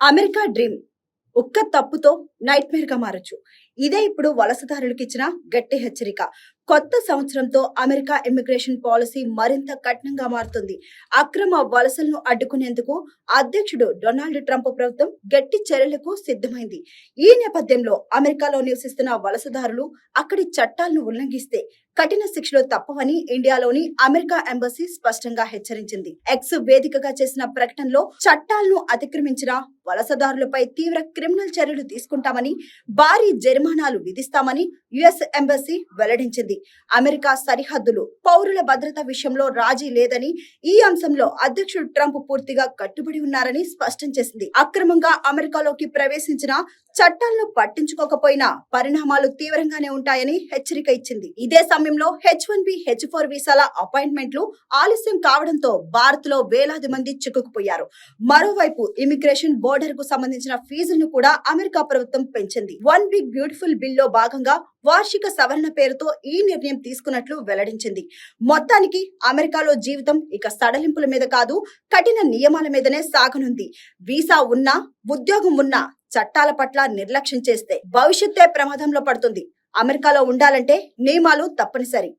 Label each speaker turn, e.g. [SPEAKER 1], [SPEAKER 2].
[SPEAKER 1] America dream ఒక్క తప్పుతో night Meyer గా మారొచ్చు. ఇదే ఇప్పుడు వలసదారులకు ఇచ్చిన గట్టి హెచ్చరిక. కొత్త సంవత్సరంతో అమెరికా ఇమిగ్రేషన్ పాలసీ మరింత కఠినంగా మారుతుంది. అక్రమ వలసలను అడ్డుకునేందుకు అధ్యక్షుడు డొనాల్డ్ ట్రంప్ ప్రభుత్వం గట్టి చర్యలకు సిద్ధమైంది. ఈ నేపథ్యంలో అమెరికాలో నివసిస్తున్న వలసదారులు అక్కడి చట్టాలను ఉల్లంఘిస్తే కఠిన శిక్షలు తప్పవని ఇండియాలోని అమెరికా ఎంబసీ స్పష్టంగా హెచ్చరించింది. ఎక్స్ వేదికగా చేసిన ప్రకటనలో చట్టాలను అతిక్రమించిన వలసదారులపై తీవ్ర క్రిమినల్ చర్యలు తీసుకుంటామని, భారీ జరిమానాలు విధిస్తామని యుఎస్ ఎంబసీ వెల్లడించింది. అమెరికా సరిహద్దులు, పౌరుల భద్రత విషయంలో రాజీ లేదని, ఈ అంశంలో అధ్యక్షుడు ట్రంప్ పూర్తిగా కట్టుబడి ఉన్నారని స్పష్టం చేసింది. అక్రమంగా అమెరికాలోకి ప్రవేశించిన చట్టాలను పట్టించుకోకపోయినా పరిణామాలు తీవ్రంగానే ఉంటాయని హెచ్చరిక ఇచ్చింది. ఇదే సమయంలో H1B, H4 వీసాల అపాయింట్మెంట్లు ఆలస్యం కావడంతో భారత్ లో వేలాది మంది చిక్కుకుపోయారు. మరోవైపు ఇమిగ్రేషన్ బోర్డర్ కు సంబంధించిన ఫీజులను కూడా అమెరికా ప్రభుత్వం పెంచింది. వన్ బిగ్ బ్యూటిఫుల్ బిల్ లో భాగంగా వార్షిక సవరణ పేరుతో ఈ నిర్ణయం తీసుకున్నట్లు వెల్లడించింది. మొత్తానికి అమెరికాలో జీవితం ఇక సడలింపుల మీద కాదు, కఠిన నియమాల మీదనే సాగనుంది. వీసా ఉన్నా, ఉద్యోగం ఉన్నా చట్టాల పట్ల నిర్లక్ష్యం చేస్తే భవిష్యత్తే ప్రమాదంలో పడుతుంది. అమెరికాలో ఉండాలంటే నియమాలు తప్పనిసరి.